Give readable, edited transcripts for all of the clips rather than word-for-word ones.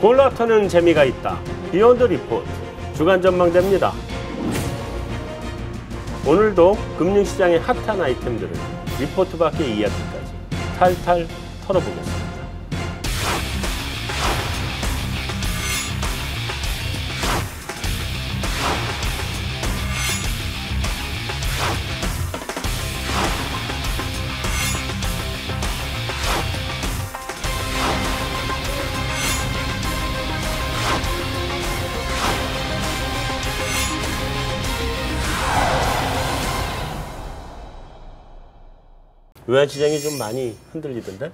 골라터는 재미가 있다. 비욘드 리포트 주간 전망대입니다. 오늘도 금융시장의 핫한 아이템들을 리포트 밖의 이야기까지 탈탈 털어보겠습니다. 외환시장이 좀 많이 흔들리던데?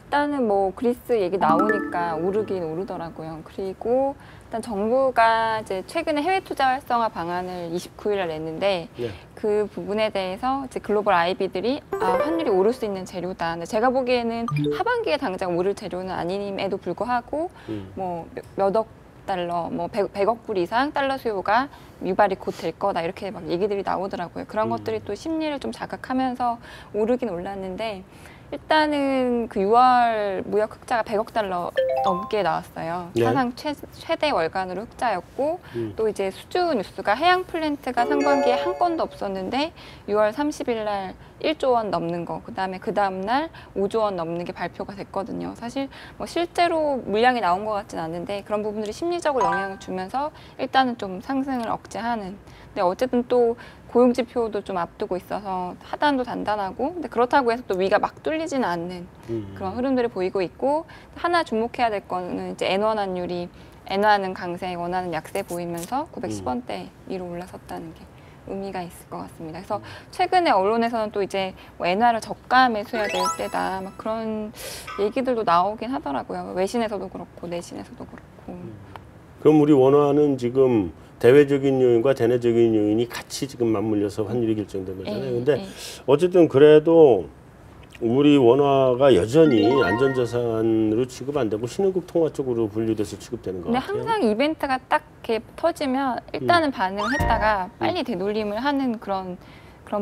일단은 뭐 그리스 얘기 나오니까 오르긴 오르더라고요. 그리고 일단 정부가 이제 최근에 해외 투자 활성화 방안을 29일에 냈는데 예. 그 부분에 대해서 이제 글로벌 IB들이 환율이 오를 수 있는 재료다. 근데 제가 보기에는 하반기에 당장 오를 재료는 아님에도 불구하고 뭐 몇억 달러, 뭐 100억 불 이상 달러 수요가 유발이 곧 될 거다 이렇게 막 얘기들이 나오더라고요. 그런 것들이 또 심리를 좀 자극하면서 오르긴 올랐는데 일단은 그 6월 무역 흑자가 100억 달러 넘게 나왔어요. 네. 사상 최대 월간으로 흑자였고 또 이제 수주 뉴스가 해양 플랜트가 상반기에 한 건도 없었는데 6월 30일 날 1조 원 넘는 거, 그다음에 그 다음 날 5조 원 넘는 게 발표가 됐거든요. 사실 뭐 실제로 물량이 나온 것 같진 않은데 그런 부분들이 심리적으로 영향을 주면서 일단은 좀 상승을 억제하는. 근데 어쨌든 또 고용 지표도 좀 앞두고 있어서 하단도 단단하고, 근데 그렇다고 해서 또 위가 막 뚫리지는 않는 그런 흐름들을 보이고 있고, 하나 주목해야 될 거는 이제 엔원 환율이 엔화는 강세, 원화는 약세 보이면서 910원대 위로 올라섰다는 게 의미가 있을 것 같습니다. 그래서 최근에 언론에서는 또 이제 뭐 엔화를 저가 매수해야 될 때다 막 그런 얘기들도 나오긴 하더라고요. 외신에서도 그렇고 내신에서도 그렇고. 그럼 우리 원화는 지금 대외적인 요인과 대내적인 요인이 같이 지금 맞물려서 환율이 결정된 거잖아요. 근데 어쨌든 그래도 우리 원화가 여전히 안전자산으로 취급 안 되고 신흥국 통화 쪽으로 분류돼서 취급되는 것 근데 같아요. 항상 이벤트가 딱 이렇게 터지면 일단은 반응을 했다가 빨리 되돌림을 하는 그런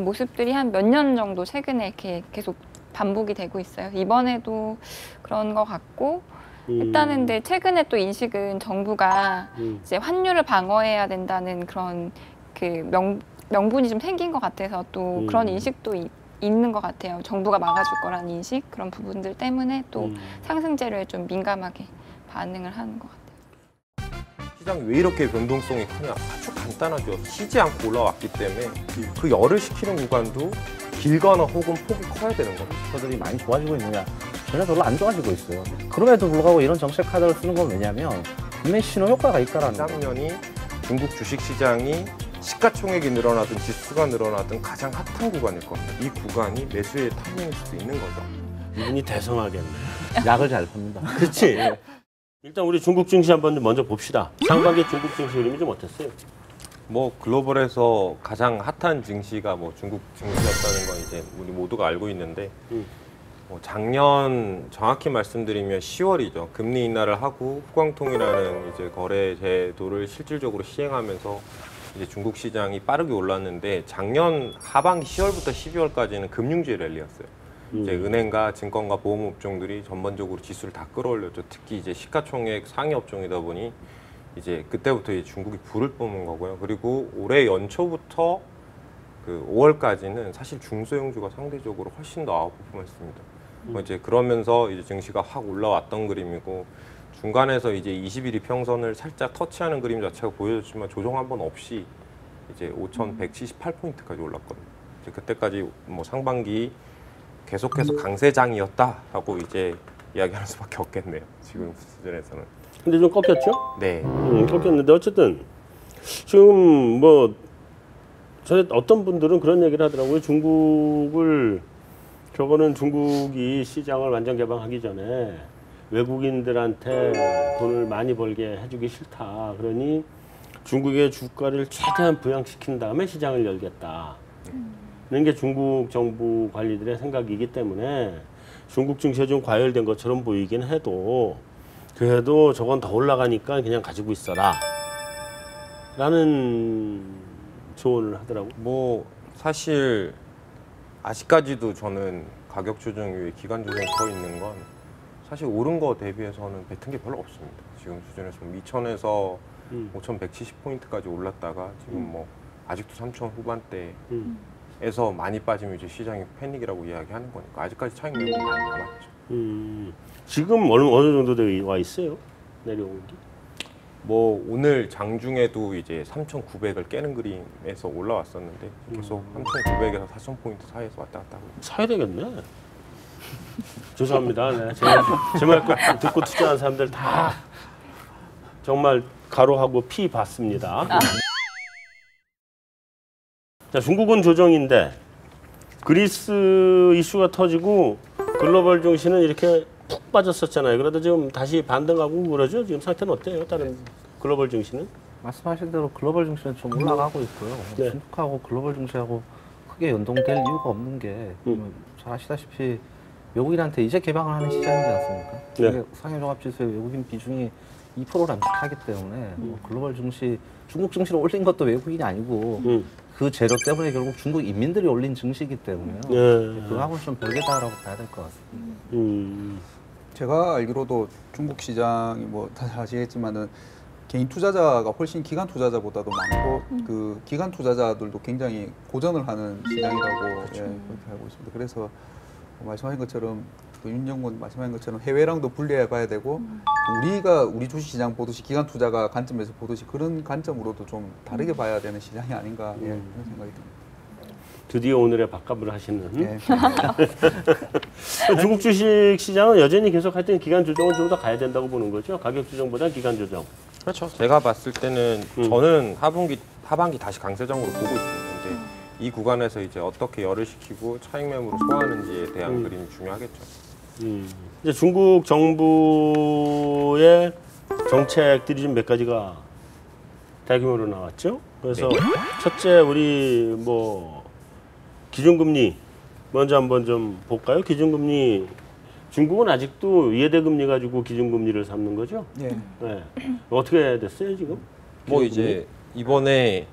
모습들이 한 몇 년 정도 최근에 이렇게 계속 반복이 되고 있어요. 이번에도 그런 것 같고, 일단은 근데 최근에 또 인식은 정부가 이제 환율을 방어해야 된다는 그런 그 명분이 좀 생긴 것 같아서 또 그런 인식도 있는 것 같아요. 정부가 막아줄 거라는 인식, 그런 부분들 때문에 또 상승 재료에 좀 민감하게 반응을 하는 것 같아요. 시장이 왜 이렇게 변동성이 크냐? 아주 간단하죠. 쉬지 않고 올라왔기 때문에 그 열을 식히는 구간도 길거나 혹은 폭이 커야 되는 겁니다. 것들이 많이 좋아지고 있느냐? 전혀 별로 안 좋아지고 있어요. 그럼에도 불구하고 이런 정책 카드를 쓰는 건 왜냐하면 분명히 신호 효과가 있다라는 거예요. 작년이 중국 주식시장이 시가총액이 늘어나든 지수가 늘어나든 가장 핫한 구간일 겁니다. 이 구간이 매수의 타이밍일 수도 있는 거죠. 이분이 대성하겠네. 약을 잘 팝니다. 그렇지. 일단 우리 중국 증시 한번 먼저 봅시다. 상반기 중국 증시 흐름이 좀 어땠어요? 뭐 글로벌에서 가장 핫한 증시가 뭐 중국 증시였다는 건 이제 우리 모두가 알고 있는데 뭐 작년 정확히 말씀드리면 10월이죠. 금리 인하를 하고 후광통이라는 이제 거래 제도를 실질적으로 시행하면서 이제 중국 시장이 빠르게 올랐는데 작년 하반기 10월부터 12월까지는 금융주의 랠리였어요. 이제 은행과 증권과 보험 업종들이 전반적으로 지수를 다 끌어올렸죠. 특히 이제 시가총액 상위 업종이다 보니 이제 그때부터 이제 중국이 불을 뿜은 거고요. 그리고 올해 연초부터 그 5월까지는 사실 중소형주가 상대적으로 훨씬 더 아웃퍼폼했습니다. 이제 그러면서 이제 증시가 확 올라왔던 그림이고, 중간에서 이제 21일 평선을 살짝 터치하는 그림 자체가 보여졌지만 조정 한 번 없이 이제 5,178포인트까지 올랐거든요. 이제 그때까지 뭐 상반기 계속해서 강세장이었다라고 이제 이야기하는 수밖에 없겠네요. 지금 시즌에서는. 근데 좀 꺾였죠? 네. 꺾였는데 어쨌든 지금 뭐 전에 어떤 분들은 그런 얘기를 하더라고요. 저거는 중국이 시장을 완전 개방하기 전에 외국인들한테 돈을 많이 벌게 해주기 싫다. 그러니 중국의 주가를 최대한 부양시킨 다음에 시장을 열겠다. 는 게 중국 정부 관리들의 생각이기 때문에 중국 증시에 좀 과열된 것처럼 보이긴 해도 그래도 저건 더 올라가니까 그냥 가지고 있어라 라는 조언을 하더라고요. 뭐 사실 아직까지도 저는 가격 조정 위에 기간 조정이 더 있는 건 사실 오른 거 대비해서는 뱉은 게 별로 없습니다. 지금 수준에서 2,000에서 5,170포인트까지 올랐다가 지금 뭐 아직도 3,000 후반대에서 많이 빠지면 이제 시장이 패닉이라고 이야기하는 거니까 아직까지 차익 매물이 많이 남았죠. 지금 어느 정도 돼 와 있어요? 내려온 게? 뭐 오늘 장중에도 이제 3,900을 깨는 그림에서 올라왔었는데 계속 3,900에서 4,000포인트 사이에서 왔다 갔다 하고 사야 되겠네. 죄송합니다. 네, 제 말 듣고 투자한 사람들 다 정말 가로하고 피 받습니다. 자, 중국은 조정인데 그리스 이슈가 터지고 글로벌 증시는 이렇게 푹 빠졌었잖아요. 그래도 지금 다시 반등하고 그러죠. 지금 상태는 어때요? 다른 글로벌 증시는? 말씀하신 대로 글로벌 증시는 좀 올라가고 있고요. 네. 중국하고 글로벌 증시하고 크게 연동될 이유가 없는 게 잘 아시다시피 외국인한테 이제 개방을 하는 시장이지 않습니까? 네. 이게 상해종합지수의 외국인 비중이 2%를 남짓하기 때문에 뭐 글로벌 증시, 중국 증시를 올린 것도 외국인이 아니고 그 재료 때문에 결국 중국 인민들이 올린 증시이기 때문에요. 네. 그거하고는 좀 별개다라고 봐야 될 것 같습니다. 제가 알기로도 중국 시장이 뭐 다 아시겠지만은 개인 투자자가 훨씬 기관 투자자보다도 많고 그 기관 투자자들도 굉장히 고전을 하는 시장이라고 예, 그렇게 알고 있습니다. 그래서 말씀하신 것처럼 또 윤정군 말씀하신 것처럼 해외랑도 분리해 봐야 되고 우리가 우리 주식시장 보듯이 기관 투자가 관점에서 보듯이 그런 관점으로도 좀 다르게 봐야 되는 시장이 아닌가 예, 그런 생각이 듭니다. 드디어 오늘의 밥값을 하시는. 예. 중국 주식 시장은 여전히 계속 하여튼 기간 조정은 좀 더 가야 된다고 보는 거죠. 가격 조정보다 기간 조정. 그렇죠. 제가 봤을 때는 저는 하반기 다시 강세장으로 보고 있습니다. 근데 이 구간에서 이제 어떻게 열을 식히고 차익 매물을 소화하는지에 대한 그림이 중요하겠죠. 이제 중국 정부의 정책들이 좀 몇 가지가 대규모로 나왔죠. 그래서 네. 첫째 우리 뭐 기준금리 먼저 한번 좀 볼까요? 기준금리 중국은 아직도 예대금리 가지고 기준금리를 삼는 거죠? 예. 네. 어떻게 됐어요 지금? 뭐 기준금리? 이제 이번에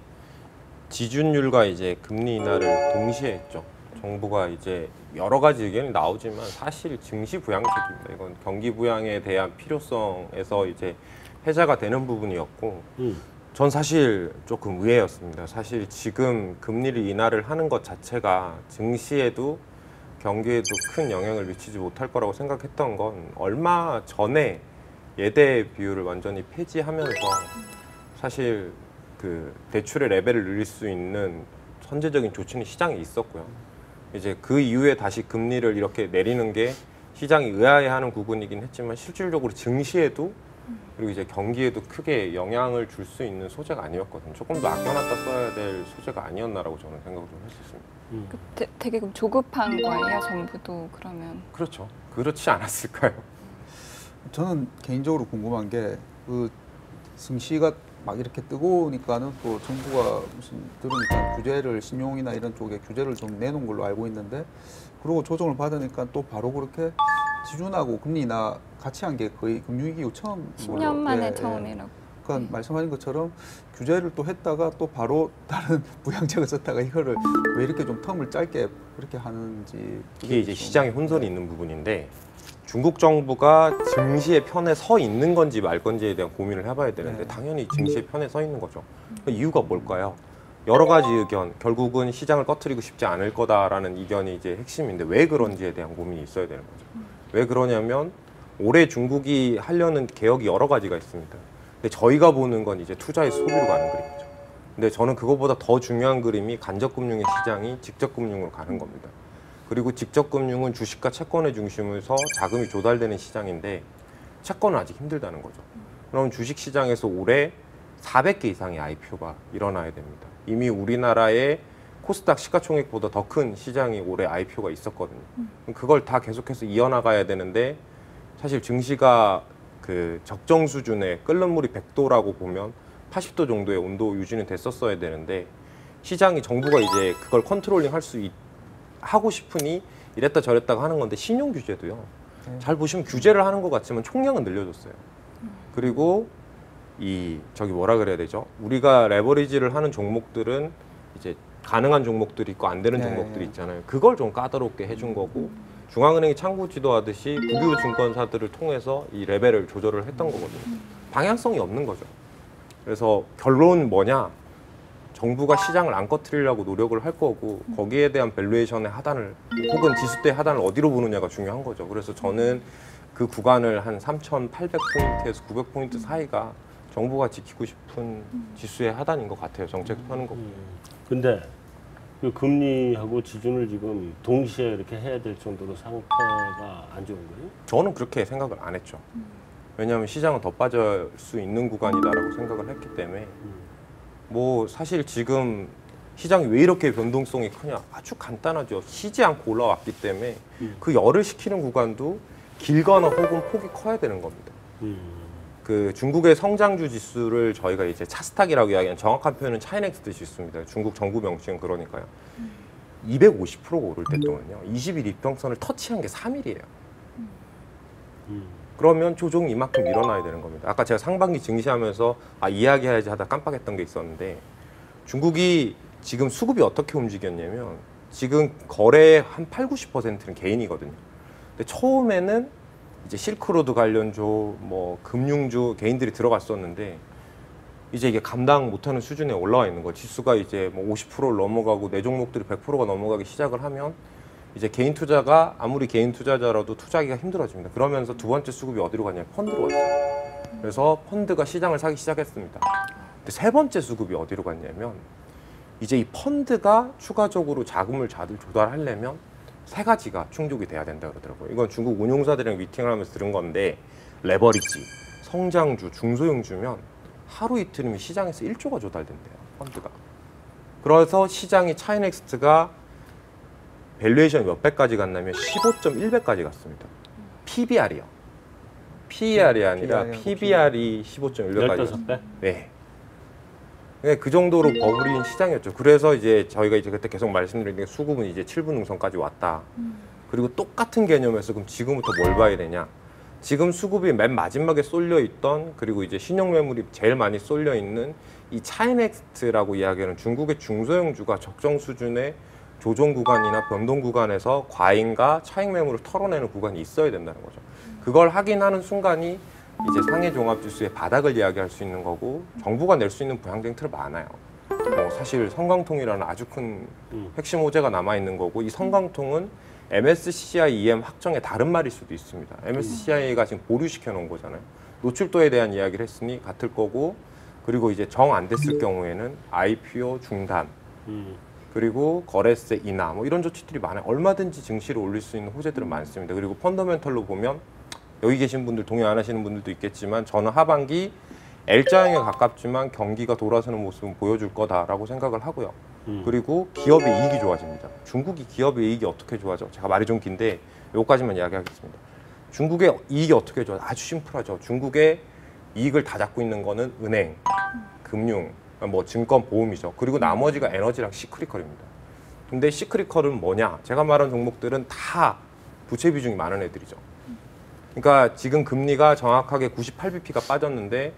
지준율과 이제 금리 인하를 동시에 했죠. 정부가 이제 여러 가지 의견이 나오지만 사실 증시 부양책입니다. 이건 경기 부양에 대한 필요성에서 이제 해자가 되는 부분이었고 전 사실 조금 의외였습니다. 사실 지금 금리를 인하를 하는 것 자체가 증시에도 경기에도 큰 영향을 미치지 못할 거라고 생각했던 건 얼마 전에 예대 비율을 완전히 폐지하면서 사실 그 대출의 레벨을 늘릴 수 있는 선제적인 조치는 시장에 있었고요. 이제 그 이후에 다시 금리를 이렇게 내리는 게 시장이 의아해하는 부분이긴 했지만 실질적으로 증시에도 그리고 이제 경기에도 크게 영향을 줄 수 있는 소재가 아니었거든요. 조금 더 아껴놨다 써야 될 소재가 아니었나라고 저는 생각을 좀 했었습니다. 되게 그럼 조급한 거예요, 정부도 그러면? 그렇죠. 그렇지 않았을까요? 저는 개인적으로 궁금한 게 그 증시가 막 이렇게 뜨거우니까는 또 정부가 무슨 들으니까 규제를 신용이나 이런 쪽에 규제를 좀 내놓은 걸로 알고 있는데 그러고 조정을 받으니까 또 바로 그렇게 지준하고 금리나 같이 한 게 거의 금융위기 이후 처음 10년 만에 처음이라고. 그러니까 말씀하신 것처럼 규제를 또 했다가 또 바로 다른 부양책을 썼다가 이거를 왜 이렇게 좀 텀을 짧게 그렇게 하는지 이게 이제 좀- 시장에 혼선이 있는 부분인데 중국 정부가 증시의 편에 서 있는 건지 말 건지에 대한 고민을 해봐야 되는데 네. 당연히 증시의 편에 서 있는 거죠. 그 이유가 뭘까요? 여러 가지 의견, 결국은 시장을 꺼트리고 싶지 않을 거다라는 의견이 이제 핵심인데 왜 그런지에 대한 고민이 있어야 되는 거죠. 왜 그러냐면 올해 중국이 하려는 개혁이 여러 가지가 있습니다. 근데 저희가 보는 건 이제 투자의 소비로 가는 그림이죠. 근데 저는 그거보다 더 중요한 그림이 간접금융의 시장이 직접금융으로 가는 겁니다. 그리고 직접금융은 주식과 채권의 중심에서 자금이 조달되는 시장인데 채권은 아직 힘들다는 거죠. 그럼 주식시장에서 올해 400개 이상의 IPO가 일어나야 됩니다. 이미 우리나라의 코스닥 시가총액보다 더 큰 시장이 올해 IPO가 있었거든요. 그걸 다 계속해서 이어나가야 되는데 사실 증시가 그 적정 수준의 끓는 물이 100도라고 보면 80도 정도의 온도 유지는 됐었어야 되는데 시장이 정부가 이제 그걸 컨트롤링 하고 싶으니 이랬다 저랬다가 하는 건데 신용 규제도요. 잘 보시면 규제를 하는 것 같지만 총량은 늘려줬어요. 그리고 저기 뭐라 그래야 되죠? 우리가 레버리지를 하는 종목들은 이제 가능한 종목들이 있고 안 되는 네. 종목들이 있잖아요. 그걸 좀 까다롭게 해준 거고 중앙은행이 창구 지도하듯이 국유 증권사들을 통해서 이 레벨을 조절을 했던 거거든요. 방향성이 없는 거죠. 그래서 결론은 뭐냐? 정부가 시장을 안 꺼트리려고 노력을 할 거고 거기에 대한 밸류에이션의 하단을 혹은 지수대의 하단을 어디로 보느냐가 중요한 거죠. 그래서 저는 그 구간을 한 3,800포인트에서 900포인트 사이가 정부가 지키고 싶은 지수의 하단인 것 같아요. 정책 펴는 거. 근데 그 금리하고 지준을 지금 동시에 이렇게 해야 될 정도로 상태가 안 좋은 거예요? 저는 그렇게 생각을 안 했죠. 왜냐하면 시장은 더 빠질 수 있는 구간이다라고 생각을 했기 때문에 뭐 사실 지금 시장이 왜 이렇게 변동성이 크냐? 아주 간단하죠. 쉬지 않고 올라왔기 때문에 그 열을 식히는 구간도 길거나 혹은 폭이 커야 되는 겁니다. 그 중국의 성장주 지수를 저희가 이제 차스탁이라고 이야기하는 정확한 표현은 차이넥스트 지수입니다. 중국 정부 명칭은 그러니까요. 250%가 오를 때 동안요. 20일 이평선을 터치한 게 3일이에요. 그러면 조정이 이만큼 일어나야 되는 겁니다. 아까 제가 상반기 증시하면서 이야기해야지 하다 깜빡했던 게 있었는데 중국이 지금 수급이 어떻게 움직였냐면 지금 거래의 한 80~90%는 개인이거든요. 근데 처음에는 이제 실크로드 관련주, 뭐 금융주 개인들이 들어갔었는데 이제 이게 감당 못하는 수준에 올라와 있는 거예요. 지수가 이제 뭐 50%를 넘어가고 내 종목들이 100%가 넘어가기 시작을 하면 이제 개인 투자가 아무리 개인 투자자라도 투자하기가 힘들어집니다. 그러면서 두 번째 수급이 어디로 갔냐면 펀드로 갔어요. 그래서 펀드가 시장을 사기 시작했습니다. 근데 세 번째 수급이 어디로 갔냐면 이제 이 펀드가 추가적으로 자금을 조달하려면 세 가지가 충족이 돼야 된다 그러더라고요. 이건 중국 운용사들이랑 미팅을 하면서 들은 건데 레버리지, 성장주, 중소형주면 하루 이틀이면 시장에서 1조가 조달된대요. 펀드가. 그래서 시장이 차이넥스트가 밸류에이션이 몇 배까지 갔냐면 15.1배까지 갔습니다. PBR이요. PER이 아니라 PBR이 15.1배까지 15배? 네. 그 정도로 버블인 시장이었죠. 그래서 이제 저희가 이제 그때 계속 말씀드린 게 수급은 이제 7분 능선까지 왔다. 그리고 똑같은 개념에서 그럼 지금부터 뭘 봐야 되냐? 지금 수급이 맨 마지막에 쏠려 있던 그리고 이제 신용 매물이 제일 많이 쏠려 있는 이 차이넥스트라고 이야기하는 중국의 중소형주가 적정 수준의 조정 구간이나 변동 구간에서 과잉과 차익 매물을 털어내는 구간이 있어야 된다는 거죠. 그걸 확인하는 순간이 이제 상해 종합지수의 바닥을 이야기할 수 있는 거고 정부가 낼 수 있는 부양정 틀은 많아요. 사실 성강통이라는 아주 큰 핵심 호재가 남아 있는 거고 이 성강통은 MSCI EM 확정의 다른 말일 수도 있습니다. MSCI가 지금 보류시켜 놓은 거잖아요. 노출도에 대한 이야기를 했으니 같을 거고 그리고 이제 정 안 됐을 경우에는 IPO 중단 그리고 거래세 인하 뭐 이런 조치들이 많아요. 얼마든지 증시를 올릴 수 있는 호재들은 많습니다. 그리고 펀더멘털로 보면 여기 계신 분들 동의 안 하시는 분들도 있겠지만 저는 하반기 L자형에 가깝지만 경기가 돌아서는 모습은 보여줄 거다라고 생각을 하고요. 그리고 기업의 이익이 좋아집니다. 중국이 기업의 이익이 어떻게 좋아져? 제가 말이 좀 긴데 여기까지만 이야기하겠습니다. 중국의 이익이 어떻게 좋아져? 아주 심플하죠. 중국의 이익을 다 잡고 있는 거는 은행, 금융, 뭐 증권, 보험이죠. 그리고 나머지가 에너지랑 시크릿컬입니다. 근데 시크릿컬은 뭐냐? 제가 말한 종목들은 다 부채 비중이 많은 애들이죠. 그러니까 지금 금리가 정확하게 98bp가 빠졌는데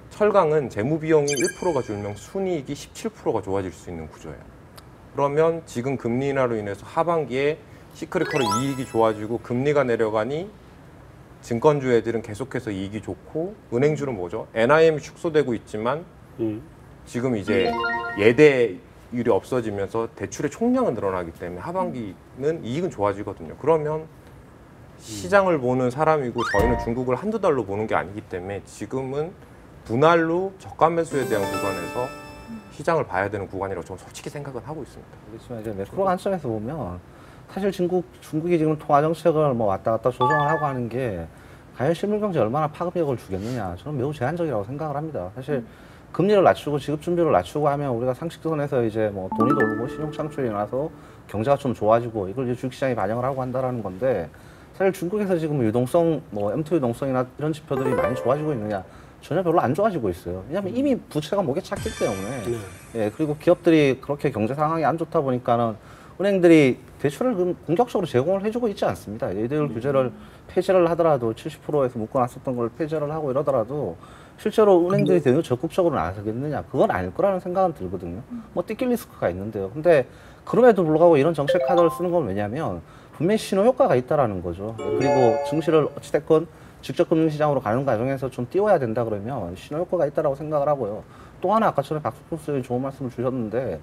철강은 재무 비용이 1%가 줄면 순이익이 17%가 좋아질 수 있는 구조예요. 그러면 지금 금리 인하로 인해서 하반기에 시크릿컬의 이익이 좋아지고 금리가 내려가니 증권주 애들은 계속해서 이익이 좋고 은행주는 뭐죠? NIM이 축소되고 있지만 지금 이제 예대율이 없어지면서 대출의 총량은 늘어나기 때문에 하반기는 이익은 좋아지거든요. 그러면 시장을 보는 사람이고 저희는 중국을 한두 달로 보는 게 아니기 때문에 지금은 분할로 저가 매수에 대한 구간에서 시장을 봐야 되는 구간이라고 저는 솔직히 생각을 하고 있습니다. 그렇지만 이제 매크로 관점에서 보면 사실 중국이 지금 통화 정책을 뭐 왔다 갔다 조정을 하고 하는 게 과연 실물 경제에 얼마나 파급력을 주겠느냐 저는 매우 제한적이라고 생각을 합니다. 사실 금리를 낮추고 지급 준비를 낮추고 하면 우리가 상식선에서 이제 뭐 돈이 돌고 신용 창출이 일어나서 경제가 좀 좋아지고 이걸 이제 주식시장이 반영을 하고 한다라는 건데 사실 중국에서 지금 유동성 뭐 M2 유동성이나 이런 지표들이 많이 좋아지고 있느냐 전혀 별로 안 좋아지고 있어요. 왜냐하면 이미 부채가 목에 찼기 때문에 예 그리고 기업들이 그렇게 경제 상황이 안 좋다 보니까는 은행들이 대출을 공격적으로 제공을 해주고 있지 않습니다. 예대율 규제를 폐지를 하더라도 70%에서 묶어놨었던 걸 폐지를 하고 이러더라도 실제로 은행들이 대응을 적극적으로 나서겠느냐 그건 아닐 거라는 생각은 들거든요. 뭐 띠낄 리스크가 있는데요. 근데 그럼에도 불구하고 이런 정책 카드를 쓰는 건 왜냐하면 분명히 신호 효과가 있다라는 거죠. 그리고 증시를 어찌됐건 직접 금융시장으로 가는 과정에서 좀 띄워야 된다 그러면 신호 효과가 있다라고 생각을 하고요. 또 하나 아까 전에 박수풍 선생님이 좋은 말씀을 주셨는데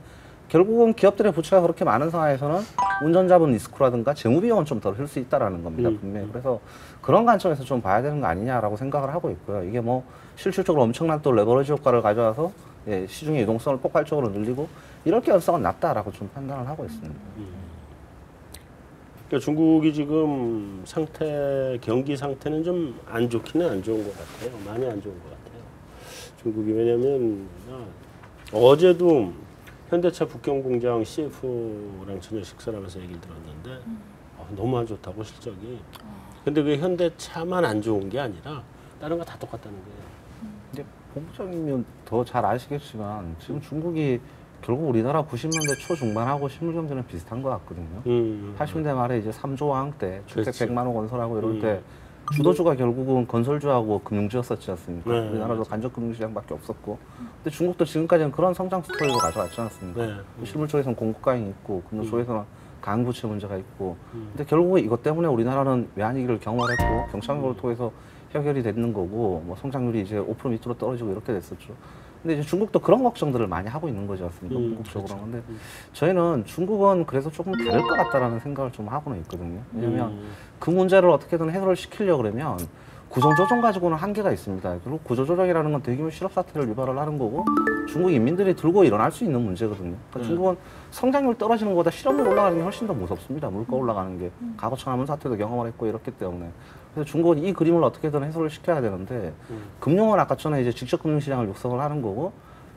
결국은 기업들의 부채가 그렇게 많은 상황에서는 운전자분 리스크라든가 재무 비용은 좀 덜 들 수 있다라는 겁니다. 분명히. 그래서 그런 관점에서 좀 봐야 되는 거 아니냐라고 생각을 하고 있고요. 이게 뭐 실질적으로 엄청난 또 레버리지 효과를 가져와서 예, 시중의 유동성을 폭발적으로 늘리고 이럴 가능성은 낮다라고 좀 판단을 하고 있습니다. 그러니까 중국이 지금 경기 상태는 좀 안 좋기는 안 좋은 것 같아요. 많이 안 좋은 것 같아요. 중국이 왜냐면 어제도 현대차 북경 공장 CF랑 저녁 식사를 하면서 얘기를 들었는데 너무 안 좋다고 실적이. 근데 그 현대차만 안 좋은 게 아니라 다른 거 다 똑같다는 거예요. 근데 본부장님은 더 잘 아시겠지만 지금 중국이 결국 우리나라 90년대 초중반하고 실물경제는 비슷한 것 같거든요. 80년대 말에 이제 3조 왕 때 주택 그렇지. 100만 원 건설하고 이럴 때 주도주가 결국은 건설주하고 금융주였었지 않습니까? 네, 우리나라도 간접 금융시장밖에 없었고. 근데 중국도 지금까지는 그런 성장 스토리로 가져왔지 않습니까? 네. 실물 쪽에서는 공급과잉이 있고 금융 쪽에서는 강부채 문제가 있고. 근데 결국은 이것 때문에 우리나라는 외환위기를 경험을 했고 경상국을 통해서 해결이 되는 거고 뭐 성장률이 이제 5% 밑으로 떨어지고 이렇게 됐었죠. 근데 이제 중국도 그런 걱정들을 많이 하고 있는 거지 않습니까? 궁극적으로. 그렇죠. 근데 저희는 중국은 그래서 조금 다를 것 같다라는 생각을 좀 하고는 있거든요. 왜냐하면 그 문제를 어떻게든 해결을 시키려고 그러면 구조조정 가지고는 한계가 있습니다. 그리고 구조조정이라는 건 대규모 실업사태를 유발을 하는 거고 중국 인민들이 들고 일어날 수 있는 문제거든요. 그러니까 중국은 성장률 떨어지는 것보다 실업률 올라가는 게 훨씬 더 무섭습니다. 물가 올라가는 게. 과거 천안문 사태도 경험을 했고 이렇기 때문에. 그래서 중국은 이 그림을 어떻게든 해소를 시켜야 되는데 금융은 아까 전에 이제 직접 금융시장을 육성을 하는 거고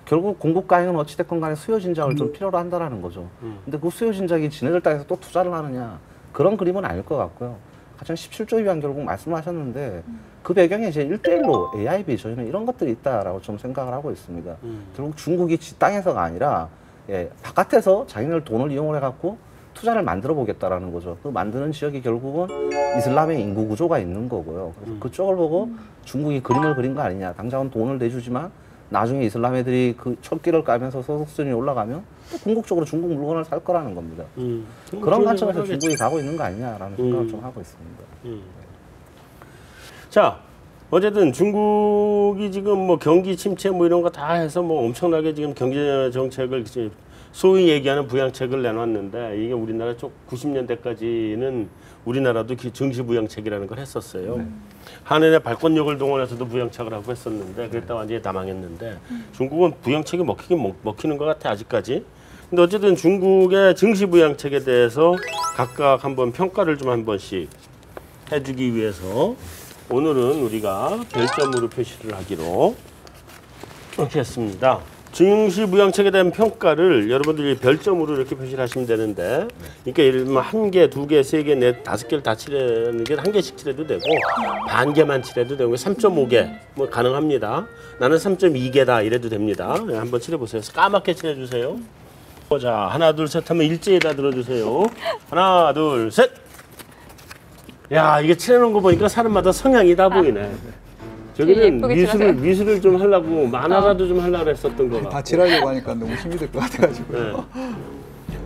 결국 공급 과잉은 어찌됐건 간에 수요 진작을 좀 필요로 한다라는 거죠. 근데 그 수요 진작이 지네들 땅에서 또 투자를 하느냐 그런 그림은 아닐 것 같고요. 가장 17조 위안 결국 말씀하셨는데 그 배경에 이제 1대1로 AIB 저희는 이런 것들이 있다라고 좀 생각을 하고 있습니다. 결국 중국이 지 땅에서가 아니라 예, 바깥에서 자기네들 돈을 이용을 해갖고 투자를 만들어 보겠다라는 거죠. 그 만드는 지역이 결국은 이슬람의 인구 구조가 있는 거고요. 그래서 그쪽을 보고 중국이 그림을 그린 거 아니냐. 당장은 돈을 내주지만 나중에 이슬람 애들이 그 철길을 까면서 소득 수준이 올라가면 또 궁극적으로 중국 물건을 살 거라는 겁니다. 그런 관점에서 중국이 가고 있는 거 아니냐라는 생각을 좀 하고 있습니다. 자, 어쨌든 중국이 지금 뭐 경기 침체 뭐 이런 거 다 해서 뭐 엄청나게 지금 경제 정책을 이제 소위 얘기하는 부양책을 내놨는데 이게 우리나라 쪽 90년대까지는 우리나라도 증시 부양책이라는 걸 했었어요. 네. 한은의 발권력을 동원해서도 부양책을 하고 했었는데 그랬다 완전히 다 망했는데 중국은 부양책이 먹히는 것 같아 아직까지. 근데 어쨌든 중국의 증시 부양책에 대해서 각각 한번 평가를 좀 한 번씩 해주기 위해서 오늘은 우리가 별점으로 표시를 하기로 이렇게 했습니다. 증시 부양책에 대한 평가를 여러분들이 별점으로 이렇게 표시를 하시면 되는데, 그러니까 예를 들면 1개, 2개, 3개, 4, 5개를 다 칠하는 게 1개씩 칠해도 되고, 반 개만 칠해도 되고, 3.5개 뭐 가능합니다. 나는 3.2개다 이래도 됩니다. 네, 한번 칠해보세요. 까맣게 칠해주세요. 자, 하나, 둘, 셋 하면 일제에다 들어주세요. 하나, 둘, 셋. 야, 이게 칠해놓은 거 보니까 사람마다 성향이 다 보이네. 저기는 미술을 좀 하려고 만화라도 좀 하려고 했었던 거가. 다 칠하려고 하니까 너무 힘이 들 것 같아가지고. 네.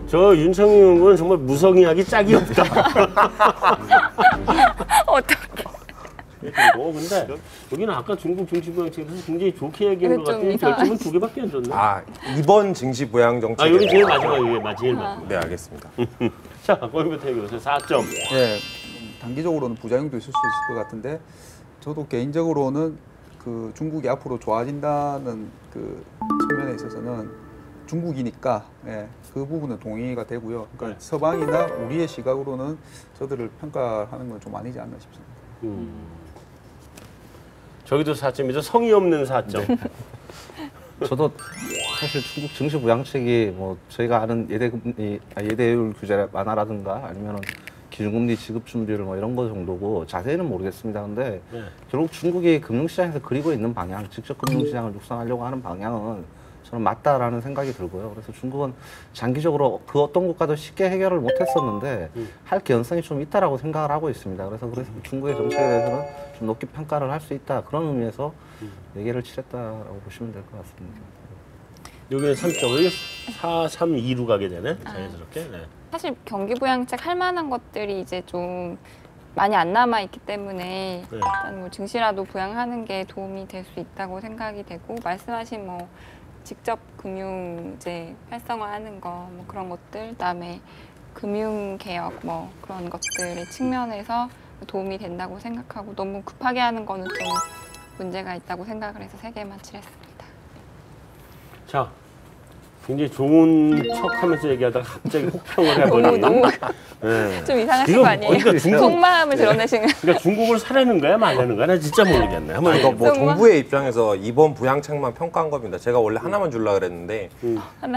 저 윤창희 의원은 정말 무성의하기 짝이 없다. 어떡해. 근데 여기는 아까 중국 증시부양책에서 굉장히 좋게 얘기한 것 같은데 별점은 2개밖에 안 줬네. 아, 이번 증시 부양 정책. 여기 제일 마지막이에요. 제일 마지막. 네, 알겠습니다. 자, 거기부터 얘기해보세요. 4점. 네, 단기적으로는 부작용도 있을 수 있을 것 같은데 저도 개인적으로는 그 중국이 앞으로 좋아진다는 그 측면에 있어서는 중국이니까 예, 그 부분은 동의가 되고요. 그러니까 네. 서방이나 우리의 시각으로는 저들을 평가하는 건 좀 아니지 않나 싶습니다. 저기도 4점이죠. 성의 없는 4점. 저도 사실 중국 증시 부양책이 뭐 저희가 아는 예대율 규제 완화라든가 아니면은 기준금리 지급 준비를 뭐 이런 거 정도고 자세히는 모르겠습니다. 근데 네. 결국 중국이 금융시장에서 그리고 있는 방향, 직접 금융시장을 육성하려고 하는 방향은 저는 맞다라는 생각이 들고요. 그래서 중국은 장기적으로 그 어떤 국가도 쉽게 해결을 못했었는데 할 개연성이 좀 있다라고 생각을 하고 있습니다. 그래서 중국의 정책에 대해서는 좀 높게 평가를 할 수 있다 그런 의미에서 4개를 칠했다라고 보시면 될 것 같습니다. 여기는 3점, 여기 4, 3, 2로 가게 되네, 자연스럽게. 네. 사실 경기 부양책 할 만한 것들이 이제 좀 많이 안 남아 있기 때문에 일단 뭐 증시라도 부양하는 게 도움이 될 수 있다고 생각이 되고, 말씀하신 뭐 직접 금융제 활성화하는 거 뭐 그런 것들, 그다음에 금융 개혁 뭐 그런 것들의 측면에서 도움이 된다고 생각하고, 너무 급하게 하는 거는 좀 문제가 있다고 생각을 해서 3개만 칠했습니다. 자, 굉장히 좋은 척하면서 얘기하다가 갑자기 혹평을 해버리는. 너무 네. 좀 이상하신 이거 거 아니에요? 그러니까 속마음을 드러내시는. 그러니까 중국을 사려는 거야, 말려는 거야? 나 진짜 모르겠네. 한번 이거 얘기해. 뭐 정말? 정부의 입장에서 이번 부양책만 평가한 겁니다. 제가 원래 하나만 주려고 그랬는데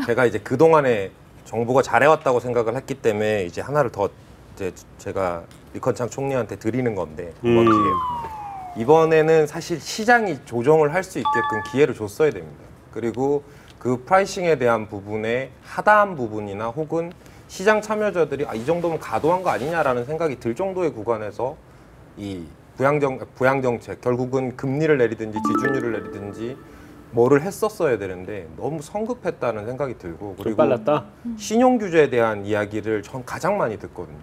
제가 이제 그동안에 정부가 잘해왔다고 생각을 했기 때문에 이제 하나를 더 이제 제가 리컨창 총리한테 드리는 건데, 이번 기회에. 이번에는 사실 시장이 조정을 할 수 있게끔 기회를 줬어야 됩니다. 그리고 그 프라이싱에 대한 부분에 하다한 부분이나 혹은 시장 참여자들이 이 정도면 과도한 거 아니냐라는 생각이 들 정도의 구간에서 이 부양정책, 결국은 금리를 내리든지 지준율을 내리든지 뭐를 했었어야 되는데 너무 성급했다는 생각이 들고, 좀 그리고 빨랐다. 신용규제에 대한 이야기를 전 가장 많이 듣거든요.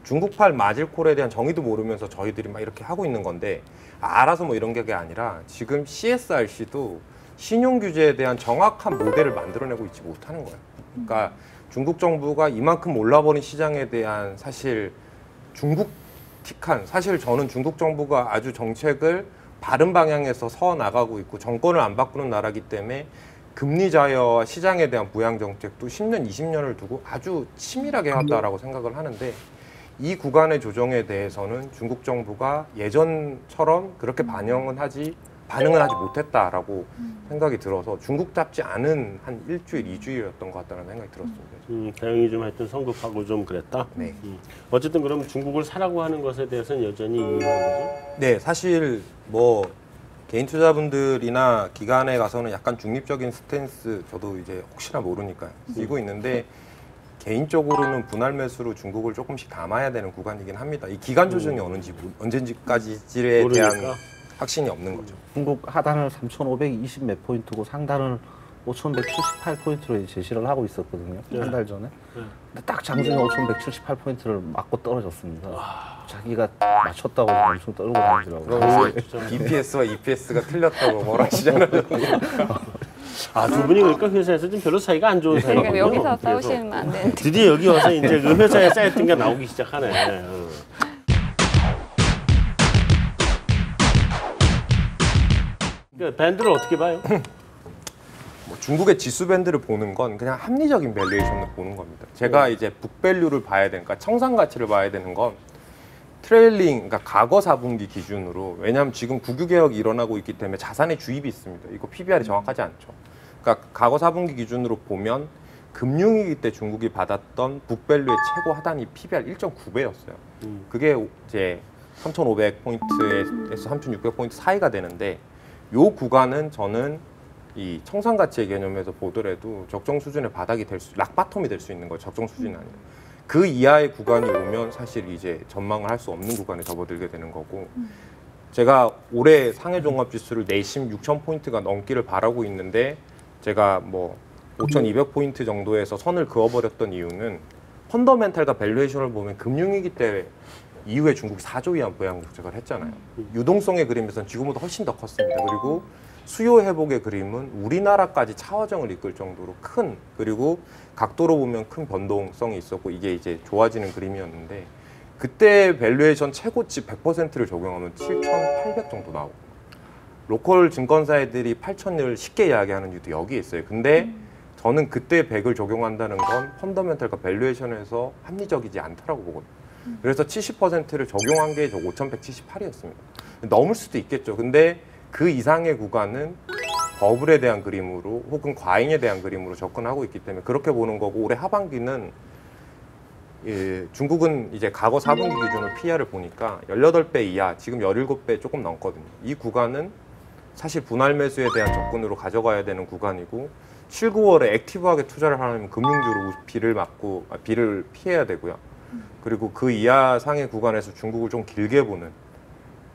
중국발 마질콜에 대한 정의도 모르면서 저희들이 막 이렇게 하고 있는 건데, 알아서 뭐 이런 게 아니라 지금 CSRC도 신용규제에 대한 정확한 모델을 만들어내고 있지 못하는 거예요. 그러니까 중국 정부가 이만큼 올라버린 시장에 대한 사실 중국틱한, 사실 저는 중국 정부가 아주 정책을 바른 방향에서 서 나가고 있고 정권을 안 바꾸는 나라기 때문에 금리 자유와 시장에 대한 부양 정책도 10년, 20년을 두고 아주 치밀하게 해왔다라고 생각을 하는데, 이 구간의 조정에 대해서는 중국 정부가 예전처럼 그렇게 반응을 하지 못했다라고 생각이 들어서 중국답지 않은 한 일주일, 2주일이었던 것 같다는 생각이 들었습니다. 대응이 좀 하여튼 성급하고 좀 그랬다. 네. 어쨌든 그럼 중국을 사라고 하는 것에 대해서는 여전히 이해하는 거죠? 네, 사실 뭐 개인 투자분들이나 기관에 가서는 약간 중립적인 스탠스, 저도 이제 혹시나 모르니까 쓰고 있는데, 개인적으로는 분할 매수로 중국을 조금씩 담아야 되는 구간이긴 합니다. 이 기간 조정이 언제까지에 대한 모르니까. 확신이 없는 거죠. 중국 하단을 3,520 몇 포인트고 상단을 5,178포인트로 제시를 하고 있었거든요. 한 달 전에. 근데 딱 장중에 5,178포인트를 맞고 떨어졌습니다. 자기가 맞췄다고 엄청 떨고 다니더라고요. BPS와 EPS가 틀렸다고 뭐라 하시잖아요. 두 분이 그러니까 회사에서 좀 별로 사이가 안 좋은 사이거든요. 그러니까 여기서 그래서 싸우시면 안 되는데. 드디어 여기 와서 이제 그 회사에 쌓였던 게 나오기 시작하네. 그러니까 밴드를 어떻게 봐요? 뭐 중국의 지수 밴드를 보는 건 그냥 합리적인 밸류에이션을 보는 겁니다. 제가 이제 북밸류를 봐야 되니까 청산 가치를 봐야 되는 건 트레일링, 그러니까 과거 4분기 기준으로, 왜냐하면 지금 국유 개혁이 일어나고 있기 때문에 자산의 주입이 있습니다. 이거 PBR이 정확하지 않죠. 그러니까 과거 4분기 기준으로 보면 금융위기 때 중국이 받았던 북밸류의 최고 하단이 PBR 1.9배였어요. 그게 이제 3,500포인트에서 3,600포인트 사이가 되는데, 요 구간은 저는 이 청산 가치의 개념에서 보더라도 적정 수준의 바닥이 될 수, 락바텀이 될 수 있는 거예요. 적정 수준이 아니라. 그 이하의 구간이 오면 사실 이제 전망을 할 수 없는 구간에 접어들게 되는 거고, 제가 올해 상해 종합 지수를 내심 6,000포인트가 넘기를 바라고 있는데, 제가 뭐 5,200포인트 정도에서 선을 그어버렸던 이유는 펀더멘탈과 밸류에이션을 보면 금융위기 때 이후에 중국이 4조 위안 부양 정책을 했잖아요. 유동성의 그림에서는 지금보다 훨씬 더 컸습니다. 그리고 수요 회복의 그림은 우리나라까지 차화정을 이끌 정도로 큰, 그리고 각도로 보면 큰 변동성이 있었고, 이게 이제 좋아지는 그림이었는데, 그때 밸류에이션 최고치 100%를 적용하면 7,800 정도 나오고, 로컬 증권사애들이 8,000을 쉽게 이야기하는 이유도 여기에 있어요. 근데 저는 그때 100을 적용한다는 건 펀더멘탈과 밸류에이션에서 합리적이지 않다라고 보거든요. 그래서 70%를 적용한 게 저 5,178이었습니다. 넘을 수도 있겠죠. 근데 그 이상의 구간은 버블에 대한 그림으로 혹은 과잉에 대한 그림으로 접근하고 있기 때문에 그렇게 보는 거고, 올해 하반기는 중국은 이제 과거 4분기 기준으로 PR을 보니까 18배 이하, 지금 17배 조금 넘거든요. 이 구간은 사실 분할 매수에 대한 접근으로 가져가야 되는 구간이고, 7, 9월에 액티브하게 투자를 하려면 금융주로 비를 피해야 되고요. 그리고 그 이하 상의 구간에서 중국을 좀 길게 보는.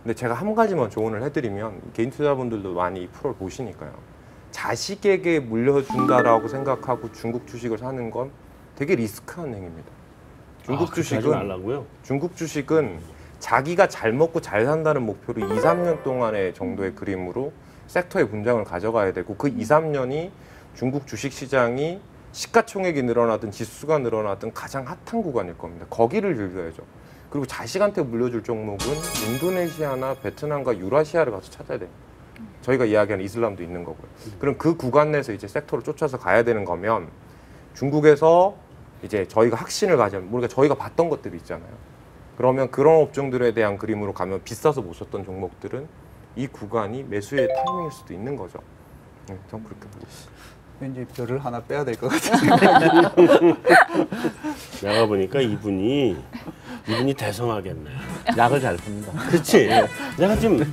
근데 제가 한 가지만 조언을 해드리면, 개인 투자분들도 많이 이 프로를 보시니까요. 자식에게 물려준다라고 생각하고 중국 주식을 사는 건 되게 리스크한 행위입니다. 중국 그렇게 하지 주식은 말라고요? 중국 주식은 자기가 잘 먹고 잘 산다는 목표로 2, 3년 동안의 정도의 그림으로 섹터의 분장을 가져가야 되고 그 2, 3년이 중국 주식 시장이 시가총액이 늘어나든 지수가 늘어나든 가장 핫한 구간일 겁니다. 거기를 즐겨야죠. 그리고 자식한테 물려줄 종목은 인도네시아나 베트남과 유라시아를 가서 찾아야 돼요. 저희가 이야기하는 이슬람도 있는 거고요. 그럼 그 구간 내에서 이제 섹터를 쫓아서 가야 되는 거면 중국에서 이제 저희가 확신을 가지면 우리가 저희가 봤던 것들이 있잖아요. 그러면 그런 업종들에 대한 그림으로 가면 비싸서 못 샀던 종목들은 이 구간이 매수의 타이밍일 수도 있는 거죠. 네, 전 그렇게 보고 있습니다. 왠지 별을 하나 빼야 될 것 같아요. 내가 보니까 이분이 대성하겠네. 약을 잘 씁니다. 그렇지. 내가 지금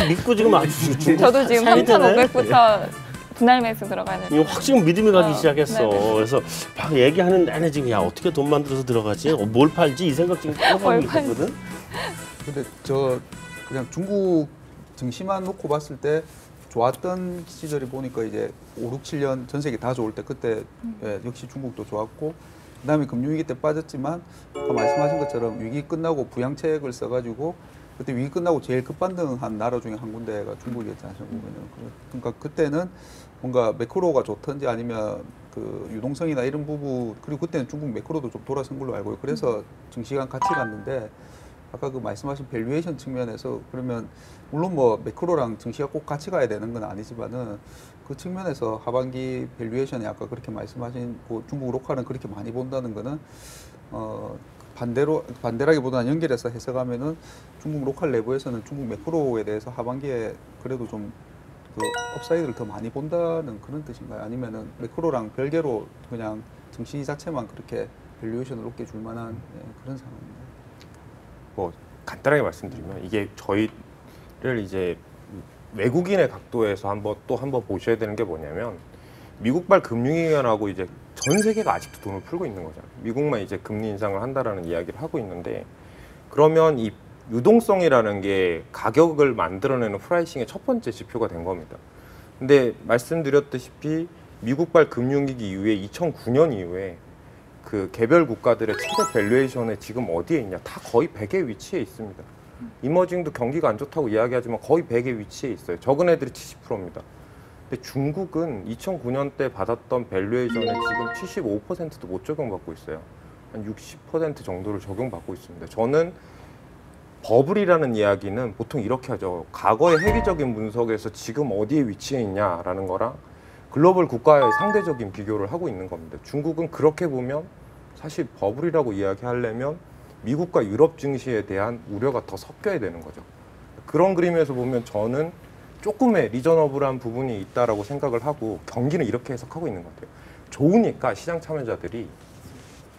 믿고 지금 아주 중국 저도 지금 사이드네. 3,500부터 분할 매수 들어가는. 이거 확 지금 믿음이 가기 시작했어. 네네. 그래서 막 얘기하는 내내 지금 야 어떻게 돈 만들어서 들어가지? 뭘 팔지? 이 생각 지금 계속 하고 뭘 팔지? 있거든. 근데 저 그냥 중국 증시만 놓고 봤을 때 좋았던 시절이 보니까 이제 5, 6, 7년 전 세계 다 좋을 때 그때 예, 역시 중국도 좋았고 그다음에 금융위기 때 빠졌지만 아까 말씀하신 것처럼 위기 끝나고 부양책을 써가지고 그때 위기 끝나고 제일 급반등한 나라 중에 한 군데가 중국이었지 않습니까? 그러니까 그때는 뭔가 매크로가 좋던지 아니면 그 유동성이나 이런 부분 그리고 그때는 중국 매크로도 좀 돌아선 걸로 알고요. 그래서 증시가 같이 갔는데 아까 그 말씀하신 밸류에이션 측면에서 그러면 물론 뭐 매크로랑 증시가 꼭 같이 가야 되는 건 아니지만은 그 측면에서 하반기 밸류에이션이 아까 그렇게 말씀하신 그 중국 로컬은 그렇게 많이 본다는 거는 반대라기보다는 연결해서 해석하면은 중국 로컬 내부에서는 중국 매크로에 대해서 하반기에 그래도 좀 그 업사이드를 더 많이 본다는 그런 뜻인가요? 아니면은 매크로랑 별개로 그냥 증시 자체만 그렇게 밸류에이션을 높게 줄 만한 그런 상황인가요? 뭐 간단하게 말씀드리면 이게 저희를 이제 외국인의 각도에서 한번 보셔야 되는 게 뭐냐면 미국발 금융위원하고 이제 전 세계가 아직도 돈을 풀고 있는 거잖아요. 미국만 이제 금리 인상을 한다라는 이야기를 하고 있는데 그러면 이 유동성이라는 게 가격을 만들어내는 프라이싱의 첫 번째 지표가 된 겁니다. 근데 말씀드렸다시피 미국발 금융위기 이후에 2009년 이후에 그 개별 국가들의 최대 밸류에이션에 지금 어디에 있냐? 다 거의 100의 위치에 있습니다. 이머징도 경기가 안 좋다고 이야기하지만 거의 100의 위치에 있어요. 적은 애들이 70%입니다. 근데 중국은 2009년 때 받았던 밸류에이션에 지금 75%도 못 적용받고 있어요. 한 60% 정도를 적용받고 있습니다. 저는 버블이라는 이야기는 보통 이렇게 하죠. 과거의 회귀적인 분석에서 지금 어디에 위치해 있냐라는 거랑 글로벌 국가의 상대적인 비교를 하고 있는 겁니다. 중국은 그렇게 보면 사실 버블이라고 이야기하려면 미국과 유럽 증시에 대한 우려가 더 섞여야 되는 거죠. 그런 그림에서 보면 저는 조금의 리저너블한 부분이 있다라고 생각을 하고 경기는 이렇게 해석하고 있는 것 같아요. 좋으니까 시장 참여자들이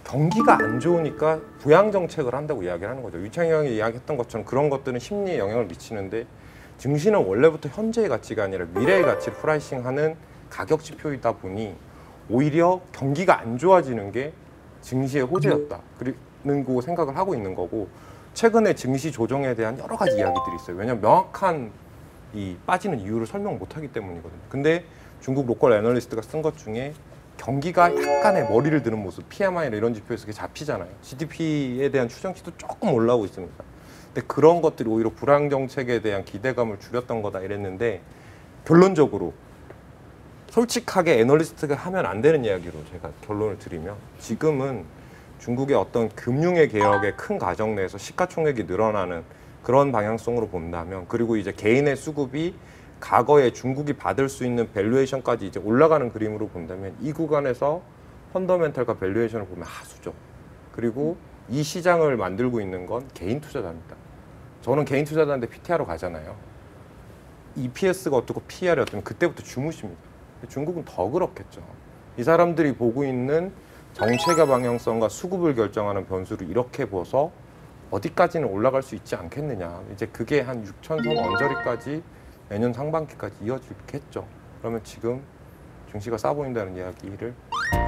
경기가 안 좋으니까 부양 정책을 한다고 이야기를 하는 거죠. 유창희 형이 이야기했던 것처럼 그런 것들은 심리에 영향을 미치는데 증시는 원래부터 현재의 가치가 아니라 미래의 가치를 프라이싱하는 가격 지표이다 보니 오히려 경기가 안 좋아지는 게 증시의 호재였다. 그리고 생각을 하고 있는 거고 최근에 증시 조정에 대한 여러 가지 이야기들이 있어요. 왜냐하면 명확한 이 빠지는 이유를 설명 못하기 때문이거든요. 근데 중국 로컬 애널리스트가 쓴 것 중에 경기가 약간의 머리를 드는 모습, PMI나 이런 지표에서 그게 잡히잖아요. GDP에 대한 추정치도 조금 올라오고 있습니다. 근데 그런 것들이 오히려 불황 정책에 대한 기대감을 줄였던 거다 이랬는데 결론적으로 솔직하게 애널리스트가 하면 안 되는 이야기로 제가 결론을 드리면 지금은 중국의 어떤 금융의 개혁의 큰 과정 내에서 시가총액이 늘어나는 그런 방향성으로 본다면 그리고 이제 개인의 수급이 과거에 중국이 받을 수 있는 밸류에이션까지 이제 올라가는 그림으로 본다면 이 구간에서 펀더멘탈과 밸류에이션을 보면 하수죠. 그리고 이 시장을 만들고 있는 건 개인 투자자입니다. 저는 개인 투자자인데 PTR로 가잖아요. EPS가 어떻고 PR이 어떻고 그때부터 주무십니다. 중국은 더 그렇겠죠. 이 사람들이 보고 있는 정책의 방향성과 수급을 결정하는 변수를 이렇게 봐서 어디까지는 올라갈 수 있지 않겠느냐. 이제 그게 한 6,000선 언저리까지 내년 상반기까지 이어지겠죠. 그러면 지금 증시가 싸 보인다는 이야기를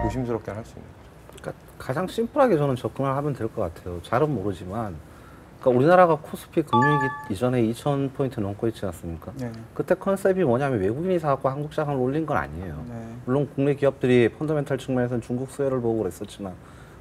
조심스럽게 할 수 있는 거죠. 그러니까 가장 심플하게 저는 접근을 하면 될 것 같아요. 잘은 모르지만 그러니까 그러니까 우리나라가 코스피 금융위기 이전에 2,000포인트 넘고 있지 않습니까? 네. 그때 컨셉이 뭐냐면 외국인이 사갖고 한국 시장을 올린 건 아니에요. 네. 물론 국내 기업들이 펀더멘탈 측면에서는 중국 수혜를 보고 그랬었지만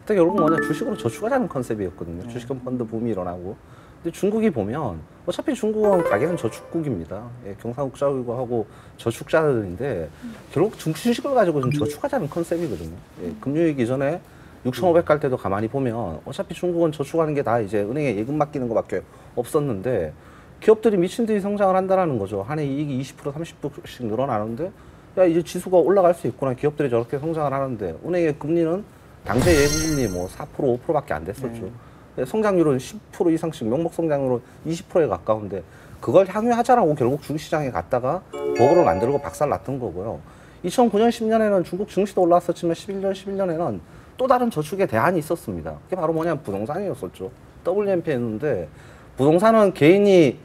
그때 결국 뭐냐 주식으로 저축하자는 컨셉이었거든요. 네. 주식은 펀드 붐이 일어나고. 근데 중국이 보면 어차피 중국은 가게는 저축국입니다. 예, 경상국자하고 저축자들인데 결국 주식을 가지고 좀 저축하자는 컨셉이거든요. 예, 금융위기 이전에 6,500 갈 때도 가만히 보면 어차피 중국은 저축하는 게 다 이제 은행에 예금 맡기는 것밖에 없었는데 기업들이 미친 듯이 성장을 한다는 거죠. 한 해 이익이 20% 30%씩 늘어나는데 야 이제 지수가 올라갈 수 있구나. 기업들이 저렇게 성장을 하는데 은행의 금리는 당시에 예금금리 뭐 4% 5%밖에 안 됐었죠. 성장률은 10% 이상씩 명목 성장률은 20%에 가까운데 그걸 향유하자라고 결국 주식시장에 갔다가 버그를 만들고 박살났던 거고요. 2009년 10년에는 중국 증시도 올라왔었지만 11년에는 또 다른 저축의 대안이 있었습니다. 그게 바로 뭐냐면 부동산이었었죠. WMP였는데 부동산은 개인이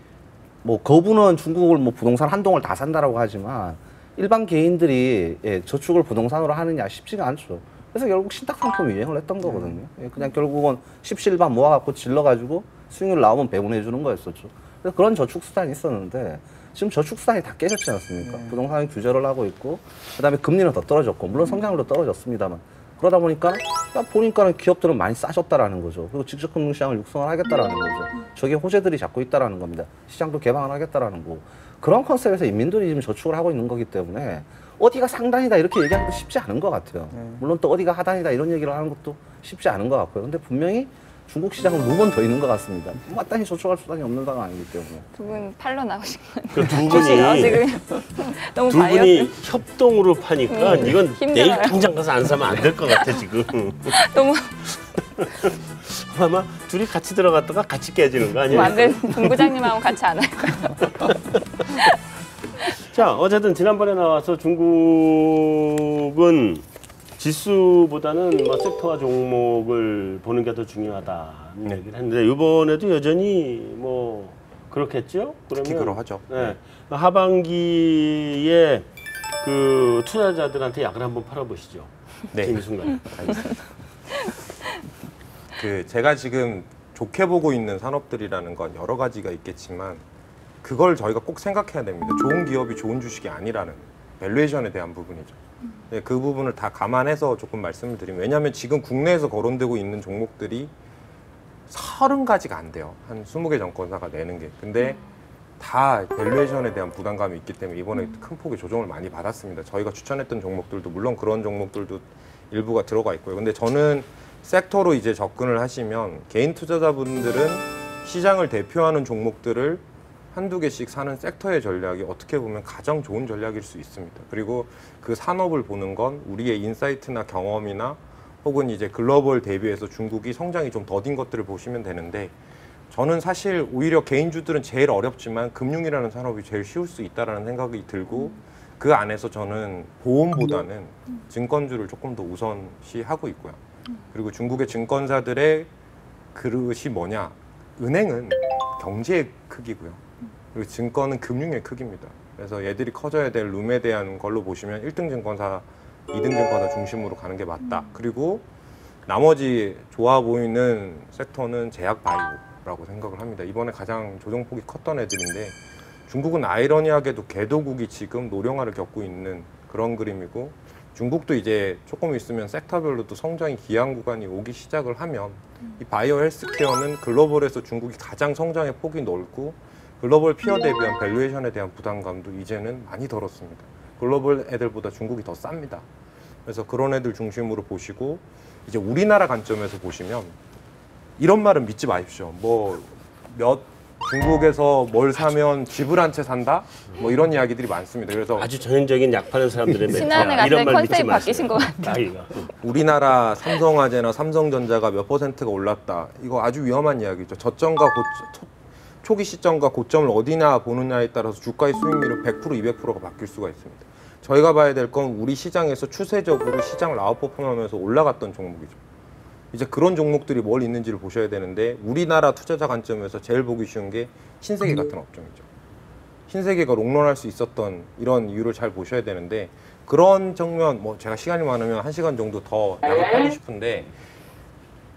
뭐 거부는 중국을 뭐 부동산 한 동을 다 산다라고 하지만 일반 개인들이 예, 저축을 부동산으로 하느냐 쉽지가 않죠. 그래서 결국 신탁 상품이 유행을 했던 거거든요. 예, 그냥 결국은 십실반 모아갖고 질러가지고 수익률 나오면 배분해 주는 거였었죠. 그래서 그런 저축 수단이 있었는데 지금 저축 수단이 다 깨졌지 않습니까? 부동산은 규제를 하고 있고 그다음에 금리는 더 떨어졌고 물론 성장률도 떨어졌습니다만 그러다 보니까 보니까는 기업들은 많이 싸졌다라는 거죠. 그리고 직접 금융시장을 육성을 하겠다라는 거죠. 저게 호재들이 잡고 있다라는 겁니다. 시장도 개방을 하겠다라는 거고 그런 컨셉에서 인민들이 지금 저축을 하고 있는 거기 때문에 어디가 상단이다 이렇게 얘기하는 거 쉽지 않은 것 같아요. 물론 또 어디가 하단이다 이런 얘기를 하는 것도 쉽지 않은 것 같고요. 근데 분명히 중국 시장은 루먼 더 있는 것 같습니다. 마땅히 저축할 수단이 없는 상황이기 때문에. 두 분 팔러 나오신 거예요. 그 두 분이 지금 너무 두 분이 바이오스. 협동으로 파니까 이건 힘들어요. 내일 당장 가서 안 사면 안 될 것 같아 지금. 너무 아마 둘이 같이 들어갔다가 같이 깨지는 거 아니에요? 만든 본부장님하고 같이 안 할 거예요. 자, 어쨌든 지난번에 나와서 중국은 지수보다는 뭐 섹터와 종목을 보는 게 더 중요하다는 얘기를 했는데 이번에도 여전히 뭐 그렇겠죠? 특히 그러하죠. 네. 하반기에 그 투자자들한테 약을 한번 팔아보시죠. 네. 지금 이 순간. 알겠습니다. 제가 지금 좋게 보고 있는 산업들이라는 건 여러 가지가 있겠지만 그걸 저희가 꼭 생각해야 됩니다. 좋은 기업이 좋은 주식이 아니라는 밸류에이션에 대한 부분이죠. 네, 그 부분을 다 감안해서 조금 말씀을 드리면 왜냐하면 지금 국내에서 거론되고 있는 종목들이 30가지가 안 돼요. 한 20개 정권사가 내는 게. 근데 다 밸류에이션에 대한 부담감이 있기 때문에 이번에 큰 폭의 조정을 많이 받았습니다. 저희가 추천했던 종목들도 물론 그런 종목들도 일부가 들어가 있고요. 근데 저는 섹터로 이제 접근을 하시면 개인 투자자분들은 시장을 대표하는 종목들을 한두 개씩 사는 섹터의 전략이 어떻게 보면 가장 좋은 전략일 수 있습니다. 그리고 그 산업을 보는 건 우리의 인사이트나 경험이나 혹은 이제 글로벌 대비해서 중국이 성장이 좀 더딘 것들을 보시면 되는데 저는 사실 오히려 개인주들은 제일 어렵지만 금융이라는 산업이 제일 쉬울 수 있다라는 생각이 들고 그 안에서 저는 보험보다는 증권주를 조금 더 우선시하고 있고요. 그리고 중국의 증권사들의 그릇이 뭐냐? 은행은 경제의 크기고요. 그리고 증권은 금융의 크기입니다. 그래서 얘들이 커져야 될 룸에 대한 걸로 보시면 1등 증권사, 2등 증권사 중심으로 가는 게 맞다. 그리고 나머지 좋아 보이는 섹터는 제약 바이오라고 생각을 합니다. 이번에 가장 조정폭이 컸던 애들인데 중국은 아이러니하게도 개도국이 지금 노령화를 겪고 있는 그런 그림이고 중국도 이제 조금 있으면 섹터별로도 성장이 기한 구간이 오기 시작을 하면 이 바이오 헬스케어는 글로벌에서 중국이 가장 성장의 폭이 넓고 글로벌 피어 대비한 밸류에이션에 대한 부담감도 이제는 많이 덜었습니다. 글로벌 애들보다 중국이 더 쌉니다. 그래서 그런 애들 중심으로 보시고 이제 우리나라 관점에서 보시면 이런 말은 믿지 마십시오. 중국에서 뭘 사면 집을 한 채 산다? 뭐 이런 이야기들이 많습니다. 그래서 아주 전형적인 약 파는 사람들의 신한은행 멘트야. 이런 갑자기 말 믿지 컨셉이 마세요. 바뀌신 것 같아요. 우리나라 삼성화재나 삼성전자가 몇 퍼센트가 올랐다. 이거 아주 위험한 이야기죠. 초기 시점과 고점을 어디나 보느냐에 따라서 주가의 수익률은 100% 200%가 바뀔 수가 있습니다. 저희가 봐야 될 건 우리 시장에서 추세적으로 시장을 아웃퍼폼하면서 올라갔던 종목이죠. 이제 그런 종목들이 뭘 있는지를 보셔야 되는데 우리나라 투자자 관점에서 제일 보기 쉬운 게 신세계 같은 업종이죠. 신세계가 롱런할 수 있었던 이런 이유를 잘 보셔야 되는데 그런 정면 제가 시간이 많으면 1시간 정도 더 약을 하고 싶은데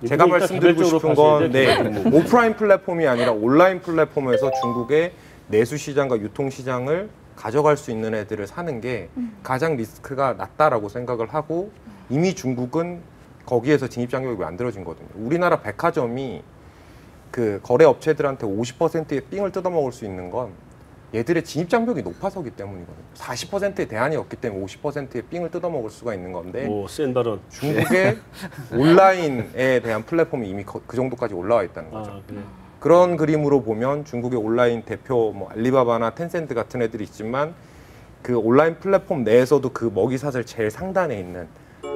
제가 그러니까 말씀드리고 개별적으로 싶은 파셔야 건 돼, 네, 개별적으로. 오프라인 플랫폼이 아니라 온라인 플랫폼에서 중국의 내수 시장과 유통 시장을 가져갈 수 있는 애들을 사는 게 가장 리스크가 낮다라고 생각을 하고 이미 중국은 거기에서 진입 장벽이 만들어진 거거든요. 우리나라 백화점이 그 거래 업체들한테 50%의 삥을 뜯어먹을 수 있는 건 얘들의 진입 장벽이 높아서기 때문이거든요. 40%의 대안이 없기 때문에 50%의 삥을 뜯어먹을 수가 있는 건데 센 발언. 중국의 온라인에 대한 플랫폼이 이미 그 정도까지 올라와 있다는 거죠. 아, 그래. 그런 그림으로 보면 중국의 온라인 대표 뭐 알리바바나 텐센트 같은 애들이 있지만 그 온라인 플랫폼 내에서도 그 먹이사슬 제일 상단에 있는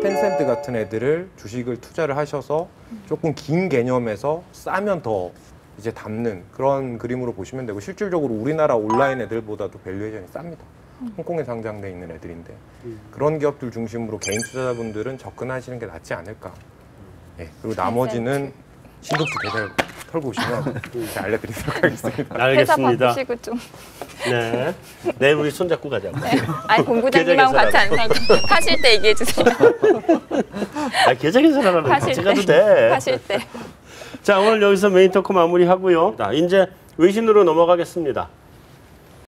텐센트 같은 애들을 주식을 투자를 하셔서 조금 긴 개념에서 싸면 더 이제 담는 그런 그림으로 보시면 되고 실질적으로 우리나라 온라인 애들보다도 밸류에이션이 쌉니다. 홍콩에 상장돼 있는 애들인데 그런 기업들 중심으로 개인 투자자분들은 접근하시는 게 낫지 않을까. 예, 그리고 나머지는 신급주 계좌를 털고 오시면 제가 알려드리도록 하겠습니다. 회사 알겠습니다. 바꾸시고 좀. 네. 내일 우리 손잡고 가자고. 아니 본부장님하고 같이 안 살고 하실 때 얘기해 주세요. 계좌 계산하라면 같이 하실 가도 때. 돼. 하실 때. 자, 오늘 여기서 메인 토크 마무리하고요. 자, 이제 외신으로 넘어가겠습니다.